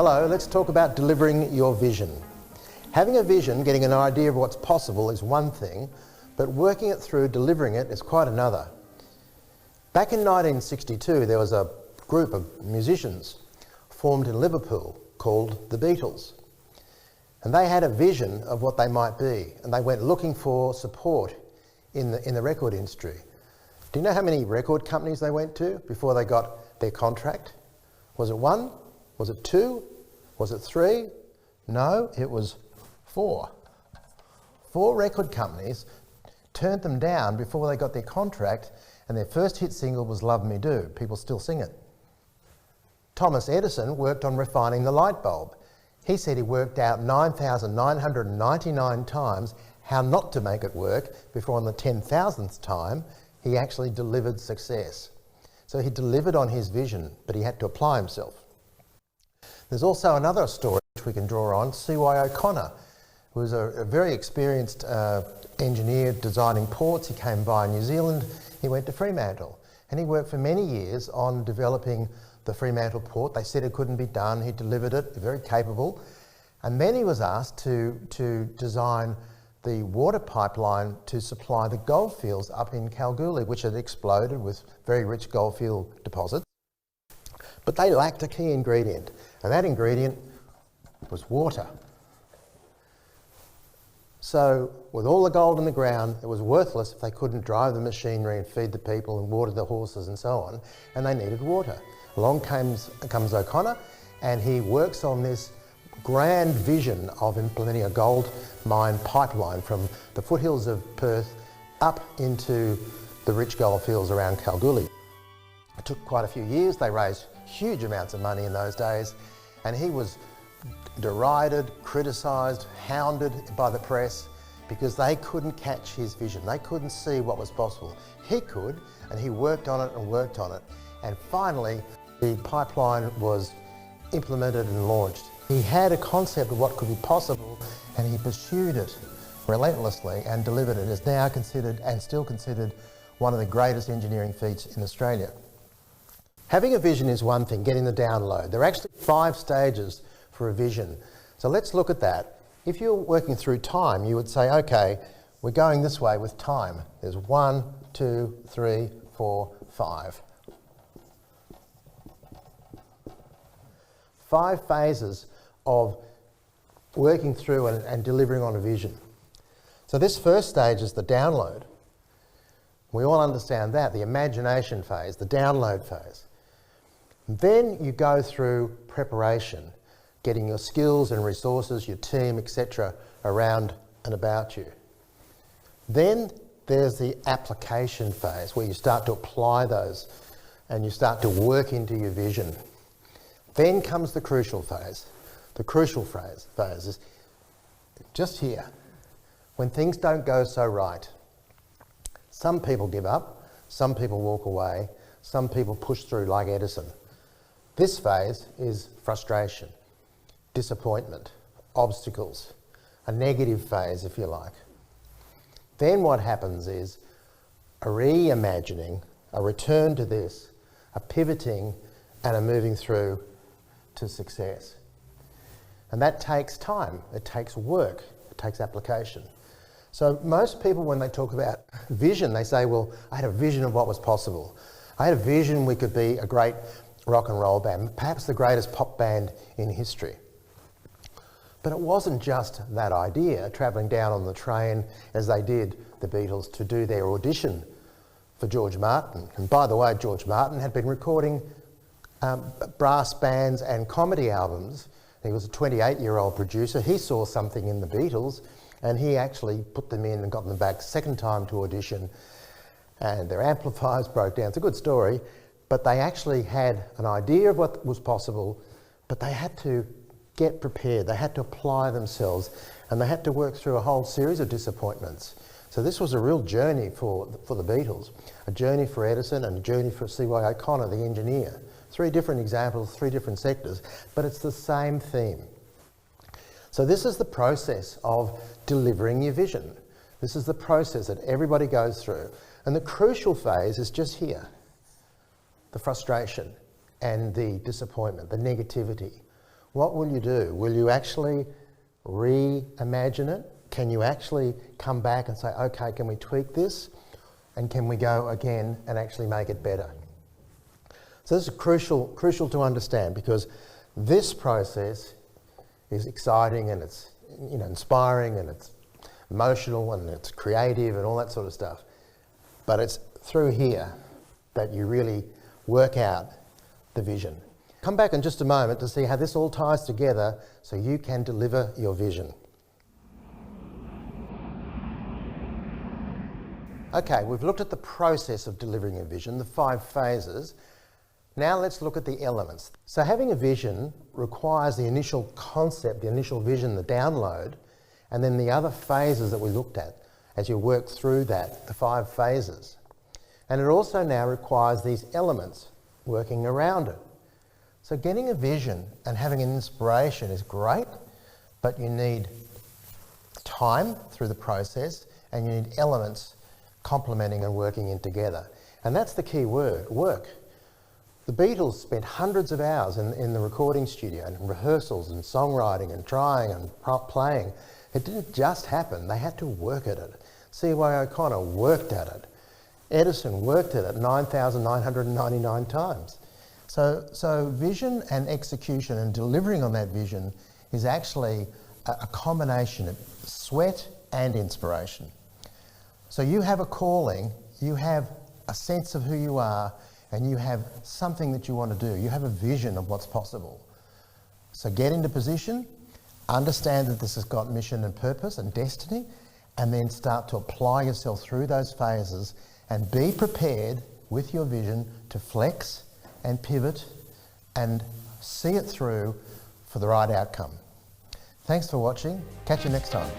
Hello, let's talk about delivering your vision. Having a vision, getting an idea of what's possible is one thing, but working it through, delivering it is quite another. Back in 1962, there was a group of musicians formed in Liverpool called the Beatles. And they had a vision of what they might be, and they went looking for support in the record industry. Do you know how many record companies they went to before they got their contract? Was it 1? Was it 2? Was it 3? No, it was 4. 4 record companies turned them down before they got their contract, and their first hit single was Love Me Do. People still sing it. Thomas Edison worked on refining the light bulb. He said he worked out 9,999 times how not to make it work before on the 10,000th time he actually delivered success. So he delivered on his vision, but he had to apply himself. There's also another story which we can draw on. C.Y. OConnor was a very experienced engineer designing ports. He came via New Zealand. He went to Fremantle and he worked for many years on developing the Fremantle port. They said it couldn't be done. He delivered it, very capable. And then he was asked to design the water pipeline to supply the goldfields up in Kalgoorlie, which had exploded with very rich goldfield deposits. But they lacked a key ingredient, and that ingredient was water. So with all the gold in the ground, it was worthless if they couldn't drive the machinery and feed the people and water the horses and so on, and they needed water. Along comes OConnor, and he works on this grand vision of implementing a gold mine pipeline from the foothills of Perth up into the rich gold fields around Kalgoorlie. It took quite a few years. They raised huge amounts of money in those days, and he was derided, criticised, hounded by the press because they couldn't catch his vision. They couldn't see what was possible. He could, and he worked on it and worked on it, and finally the pipeline was implemented and launched. He had a concept of what could be possible, and he pursued it relentlessly and delivered it. It is now considered, and still considered, one of the greatest engineering feats in Australia. Having a vision is one thing, getting the download. There are actually 5 stages for a vision. So let's look at that. If you're working through time, you would say, okay, we're going this way with time. There's 1, 2, 3, 4, 5. 5 phases of working through and delivering on a vision. So this first stage is the download. We all understand that, the imagination phase, the download phase. Then you go through preparation, getting your skills and resources, your team, etc. around and about you. Then there's the application phase where you start to apply those and you start to work into your vision. Then comes the crucial phase. The crucial phase is just here, when things don't go so right. Some people give up, some people walk away, some people push through like Edison. This phase is frustration, disappointment, obstacles, a negative phase if you like. Then what happens is a reimagining, a return to this, a pivoting and a moving through to success. And that takes time, it takes work, it takes application. So most people, when they talk about vision, they say, well, I had a vision of what was possible. I had a vision we could be a great rock and roll band, perhaps the greatest pop band in history. But it wasn't just that idea, travelling down on the train as they did, the Beatles, to do their audition for George Martin. And by the way, George Martin had been recording brass bands and comedy albums. He was a 28-year-old producer. He saw something in the Beatles and he actually put them in and got them back second time to audition, and their amplifiers broke down. It's a good story, but they actually had an idea of what was possible, but they had to get prepared. They had to apply themselves, and they had to work through a whole series of disappointments. So this was a real journey for the Beatles, a journey for Edison and a journey for C.Y. OConnor, the engineer. 3 different examples, 3 different sectors, but it's the same theme. So this is the process of delivering your vision. This is the process that everybody goes through. And the crucial phase is just here. The frustration and the disappointment, the negativity. what will you do? Will you actually reimagine it? Can you actually come back and say, okay, can we tweak this? And can we go again and actually make it better? So this is crucial to understand, because this process is exciting and it's inspiring and it's emotional and it's creative and all that sort of stuff. But it's through here that you really work out the vision. Come back in just a moment to see how this all ties together so you can deliver your vision. Okay, we've looked at the process of delivering a vision, the 5 phases. Now let's look at the elements. So having a vision requires the initial concept, the initial vision, the download, and then the other phases that we looked at as you work through that, the 5 phases. And it also now requires these elements working around it. So getting a vision and having an inspiration is great, but you need time through the process and you need elements complementing and working in together. And that's the key word, work. The Beatles spent hundreds of hours in the recording studio and rehearsals and songwriting and trying and playing. It didn't just happen, they had to work at it. OConnor worked at it. Edison worked at it 9,999 times. So vision and execution and delivering on that vision is actually a combination of sweat and inspiration. So you have a calling, you have a sense of who you are, and you have something that you want to do. You have a vision of what's possible. So get into position, understand that this has got mission and purpose and destiny, and then start to apply yourself through those phases and be prepared with your vision to flex and pivot and see it through for the right outcome. Thanks for watching. Catch you next time.